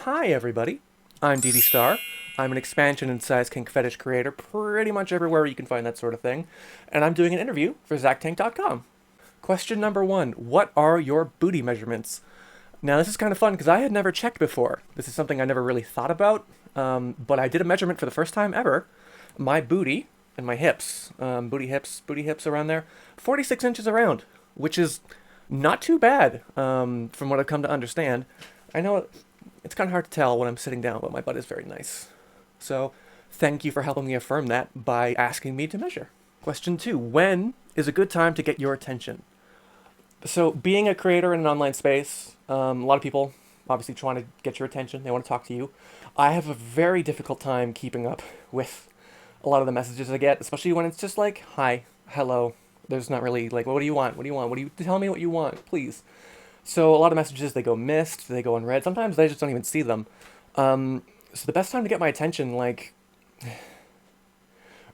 Hi everybody, I'm DiDi Star. I'm an expansion and size kink fetish creator pretty much everywhere you can find that sort of thing, and I'm doing an interview for ZachTank.com. Question number one, what are your booty measurements? Now this is kind of fun because I had never checked before. This is something I never really thought about, but I did a measurement for the first time ever. My booty and my hips, booty hips around there, 46 inches around, which is not too bad from what I've come to understand. I know it's kind of hard to tell when I'm sitting down, but my butt is very nice. So thank you for helping me affirm that by asking me to measure. Question two, when is a good time to get your attention? So being a creator in an online space, a lot of people obviously trying to get your attention. They want to talk to you. I have a very difficult time keeping up with a lot of the messages I get, especially when it's just like, hi, hello. There's not really like, well, what do you want? What do you want? What do you tell me what you want, please? So a lot of messages, they go missed, they go unread. Sometimes I just don't even see them. So the best time to get my attention, like,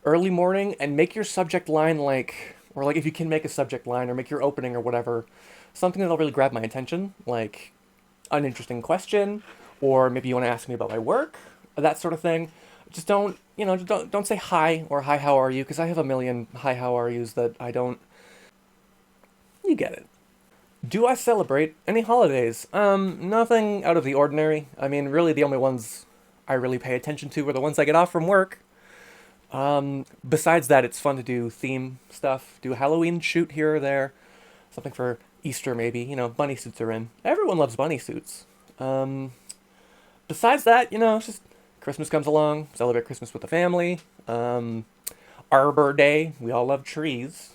early morning, and make your subject line like, or like if you can make a subject line or make your opening or whatever, something that'll really grab my attention, like an interesting question, or maybe you want to ask me about my work, that sort of thing. Just don't, don't say hi or hi, how are you? Because I have a million hi, how are yous that I don't. You get it. Do I celebrate any holidays? Nothing out of the ordinary. I mean, really, the only ones I really pay attention to are the ones I get off from work. Besides that, it's fun to do theme stuff, do a Halloween shoot here or there, something for Easter maybe. Bunny suits are in. Everyone loves bunny suits. Besides that, it's just Christmas comes along, celebrate Christmas with the family. Arbor Day, we all love trees,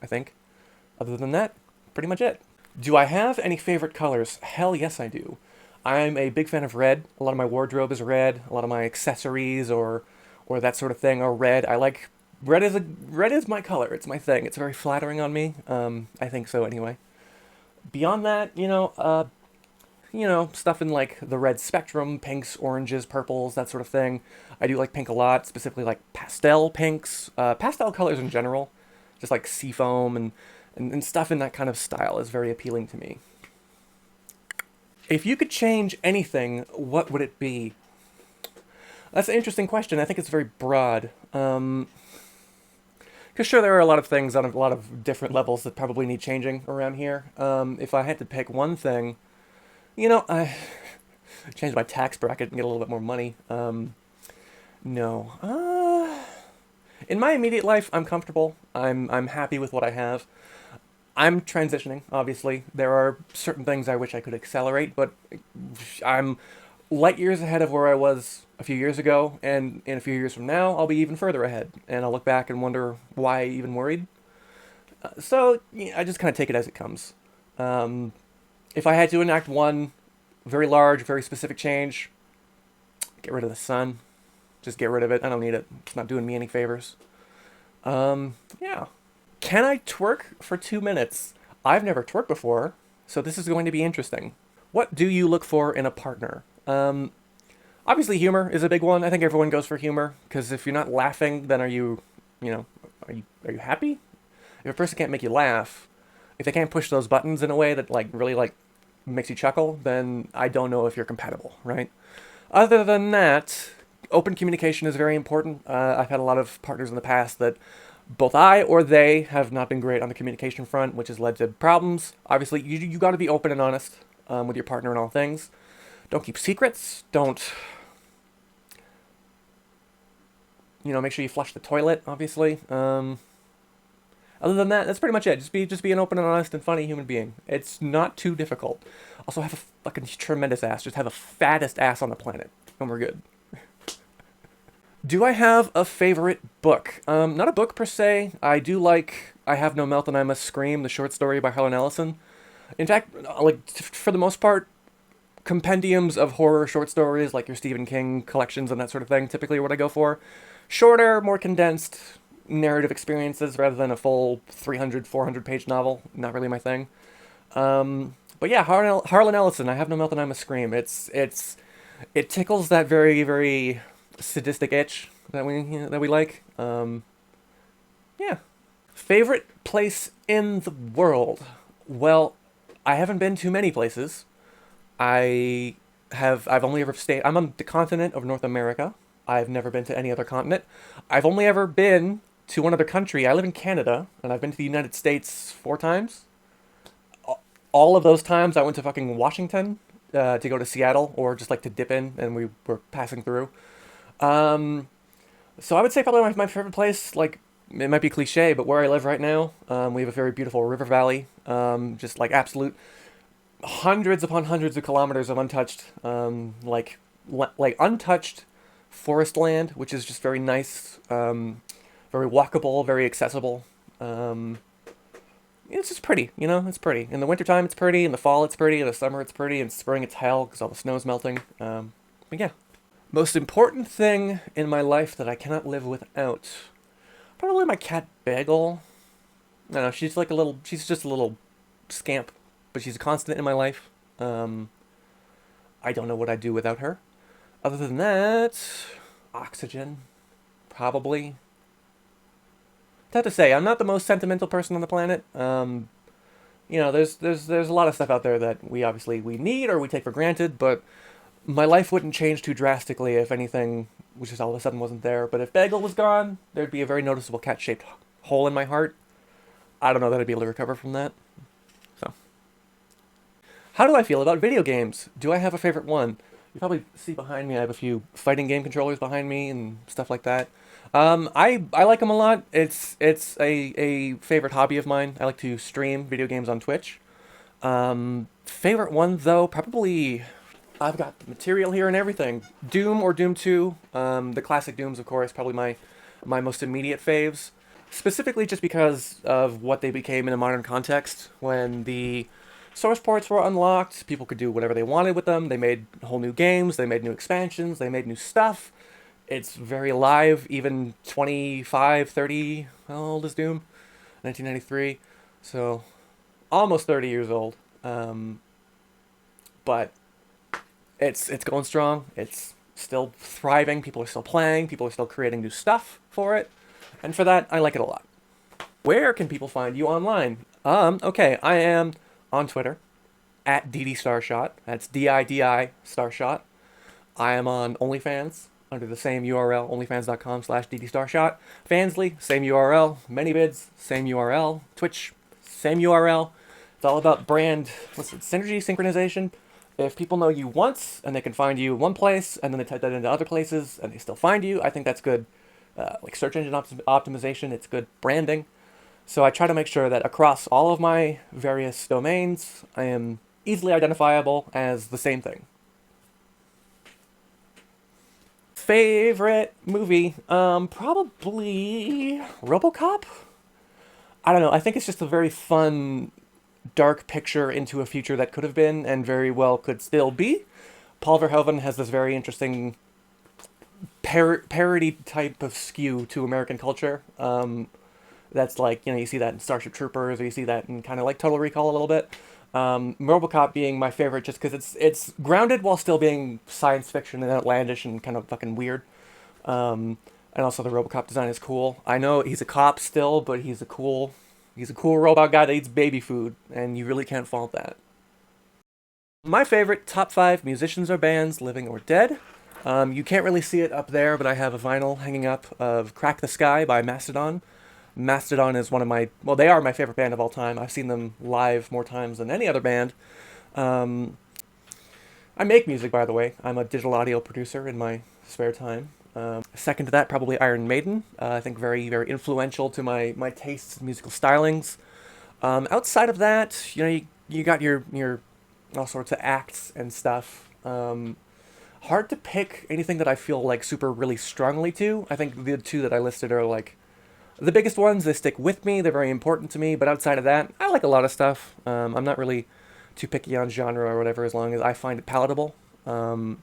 I think. Other than that, pretty much it. Do I have any favorite colors? Hell yes, I do. I'm a big fan of red. A lot of my wardrobe is red. A lot of my accessories or that sort of thing are red. I like red is my color. It's my thing. It's very flattering on me. I think so anyway. Beyond that, stuff in like the red spectrum, pinks, oranges, purples, that sort of thing. I do like pink a lot, specifically like pastel pinks, pastel colors in general, just like seafoam and stuff in that kind of style is very appealing to me. If you could change anything, what would it be? That's an interesting question. I think it's very broad. Because sure, there are a lot of things on a lot of different levels that probably need changing around here. If I had to pick one thing, I change my tax bracket and get a little bit more money. No. In my immediate life, I'm comfortable. I'm happy with what I have. I'm transitioning, obviously. There are certain things I wish I could accelerate, but I'm light years ahead of where I was a few years ago, and in a few years from now, I'll be even further ahead, and I'll look back and wonder why I even worried. So yeah, I just kind of take it as it comes. If I had to enact one very large, very specific change, get rid of the sun. Just get rid of it. I don't need it. It's not doing me any favors. Yeah. Can I twerk for 2 minutes? I've never twerked before, so this is going to be interesting. What do you look for in a partner? Obviously humor is a big one. I think everyone goes for humor, because if you're not laughing, then are you happy? If a person can't make you laugh, if they can't push those buttons in a way that really makes you chuckle, then I don't know if you're compatible, right? Other than that, open communication is very important. I've had a lot of partners in the past that both I or they have not been great on the communication front, which has led to problems. Obviously, you got to be open and honest with your partner in all things. Don't keep secrets. Don't, make sure you flush the toilet, obviously. Other than that, that's pretty much it. Just be an open and honest and funny human being. It's not too difficult. Also, have a fucking tremendous ass. Just have the fattest ass on the planet, and we're good. Do I have a favorite book? Not a book per se. I do like I Have No Mouth and I Must Scream, the short story by Harlan Ellison. In fact, for the most part, compendiums of horror short stories, like your Stephen King collections and that sort of thing, typically are what I go for. Shorter, more condensed narrative experiences rather than a full 300, 400 page novel. Not really my thing. But yeah, Harlan Ellison, I Have No Mouth and I Must Scream. It tickles that very, very sadistic itch that we like. Yeah. Favorite place in the world? Well, I haven't been to many places. I I've only ever stayed. I'm on the continent of North America. I've never been to any other continent. I've only ever been to one other country. I live in Canada, and I've been to the United States 4 times. All of those times, I went to fucking Washington to go to Seattle, or just like to dip in, and we were passing through. Um, so I would say probably my favorite place, like it might be cliche, but where I live right now, we have a very beautiful river valley. Just like absolute hundreds upon hundreds of kilometers of untouched, like untouched forest land, which is just very nice, very walkable, very accessible. Um, it's just pretty, you know. It's pretty. In the wintertime, it's pretty. In the fall, it's pretty. In the summer, it's pretty. In spring, it's hell because all the snow's melting. But yeah, most important thing in my life that I cannot live without, probably my cat Bagel. I don't know. She's like a little. She's just a little scamp, but she's a constant in my life. Um, I don't know what I'd do without her. Other than that, oxygen, probably. Tough to say. I'm not the most sentimental person on the planet. There's a lot of stuff out there that we need or we take for granted, but my life wouldn't change too drastically if anything, which just all of a sudden wasn't there. But if Bagel was gone, there'd be a very noticeable cat-shaped hole in my heart. I don't know that I'd be able to recover from that. So, how do I feel about video games? Do I have a favorite one? You probably see behind me, I have a few fighting game controllers behind me and stuff like that. I like them a lot. It's a favorite hobby of mine. I like to stream video games on Twitch. Favorite one though, probably I've got the material here and everything. Doom or Doom 2. The classic Dooms, of course, probably my most immediate faves. Specifically just because of what they became in a modern context. When the source ports were unlocked, people could do whatever they wanted with them. They made whole new games, they made new expansions, they made new stuff. It's very alive, even 25, 30, how old is Doom? 1993, so almost 30 years old. But it's going strong, it's still thriving, people are still playing, people are still creating new stuff for it, and for that, I like it a lot. Where can people find you online? Okay, I am on Twitter, at DiDi Starshot, that's DiDi Starshot. I am on OnlyFans, under the same URL, onlyfans.com/DiDi Starshot. Fansly, same URL. ManyVids, same URL. Twitch, same URL. It's all about brand, synergy, synchronization. If people know you once, and they can find you one place, and then they type that into other places, and they still find you, I think that's good. Like search engine optimization, it's good branding. So I try to make sure that across all of my various domains, I am easily identifiable as the same thing. Favorite movie? Probably RoboCop? I don't know. I think it's just a very fun, dark picture into a future that could have been and very well could still be. Paul Verhoeven has this very interesting parody type of skew to American culture. That's like, you see that in Starship Troopers, or you see that in kind of like Total Recall a little bit. RoboCop being my favorite just because it's grounded while still being science fiction and outlandish and kind of fucking weird. And also the RoboCop design is cool. I know he's a cop still, but he's a cool robot guy that eats baby food, and you really can't fault that. My favorite top 5 musicians or bands, living or dead. You can't really see it up there, but I have a vinyl hanging up of Crack the Sky by Mastodon. Mastodon is they are my favorite band of all time. I've seen them live more times than any other band. I make music, by the way. I'm a digital audio producer in my spare time. Second to that, probably Iron Maiden. I think very, very influential to my tastes and musical stylings. Outside of that, you got your all sorts of acts and stuff. Hard to pick anything that I feel like super really strongly to. I think the two that I listed are like the biggest ones. They stick with me. They're very important to me. But outside of that, I like a lot of stuff. I'm not really too picky on genre or whatever, as long as I find it palatable. So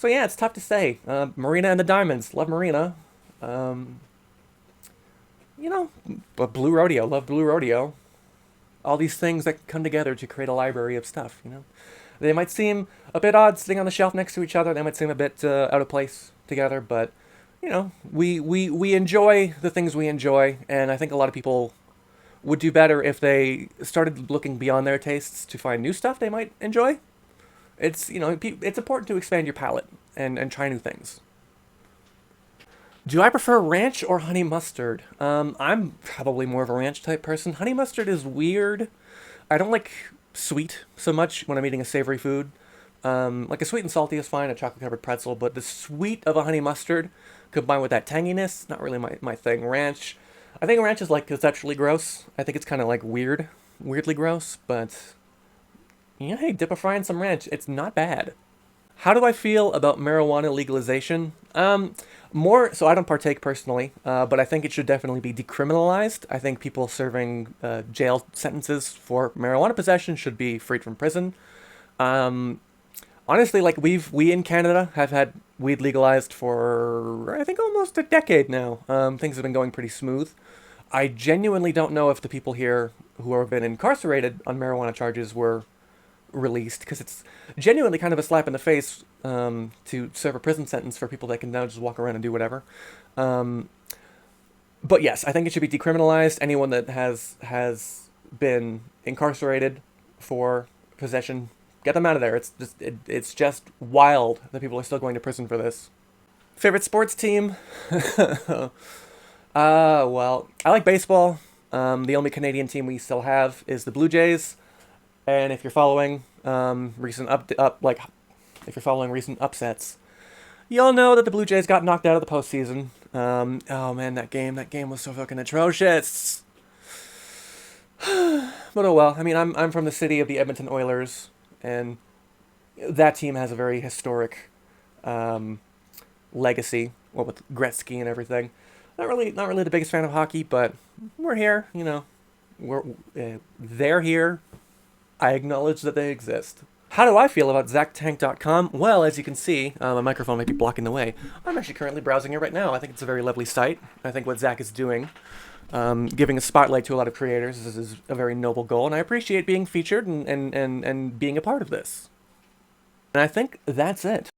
yeah, it's tough to say. Marina and the Diamonds. Love Marina. But Blue Rodeo. Love Blue Rodeo. All these things that come together to create a library of stuff. They might seem a bit odd sitting on the shelf next to each other. They might seem a bit out of place together, but we enjoy the things we enjoy, and I think a lot of people would do better if they started looking beyond their tastes to find new stuff they might enjoy. It's, it's important to expand your palate and try new things. Do I prefer ranch or honey mustard? I'm probably more of a ranch type person. Honey mustard is weird. I don't like sweet so much when I'm eating a savory food. Like a sweet and salty is fine, a chocolate covered pretzel, but the sweet of a honey mustard combined with that tanginess, not really my thing. Ranch, I think ranch is like conceptually gross. I think it's kind of like weirdly gross, but yeah, hey, dip a fry in some ranch. It's not bad. How do I feel about marijuana legalization? More so I don't partake personally, but I think it should definitely be decriminalized. I think people serving jail sentences for marijuana possession should be freed from prison. Um, Honestly, like we in Canada have had weed legalized for I think almost a decade now. Things have been going pretty smooth. I genuinely don't know if the people here who have been incarcerated on marijuana charges were released because it's genuinely kind of a slap in the face to serve a prison sentence for people that can now just walk around and do whatever. Um, but yes, I think it should be decriminalized. Anyone that has been incarcerated for possession, get them out of there. It's just wild that people are still going to prison for this. Favorite sports team? Well, I like baseball. The only Canadian team we still have is the Blue Jays. And if you're following recent if you're following recent upsets, you'll know that the Blue Jays got knocked out of the postseason. Oh man, that game was so fucking atrocious. But oh well. I mean, I'm from the city of the Edmonton Oilers, and that team has a very historic um, legacy. Well, with Gretzky and everything. Not really the biggest fan of hockey, but we're here. They're here. I acknowledge that they exist. How do I feel about ZachTank.com? Well, as you can see, my microphone might be blocking the way. I'm actually currently browsing it right now. I think it's a very lovely site. I think what Zach is doing, giving a spotlight to a lot of creators, is a very noble goal, and I appreciate being featured and being a part of this. And I think that's it.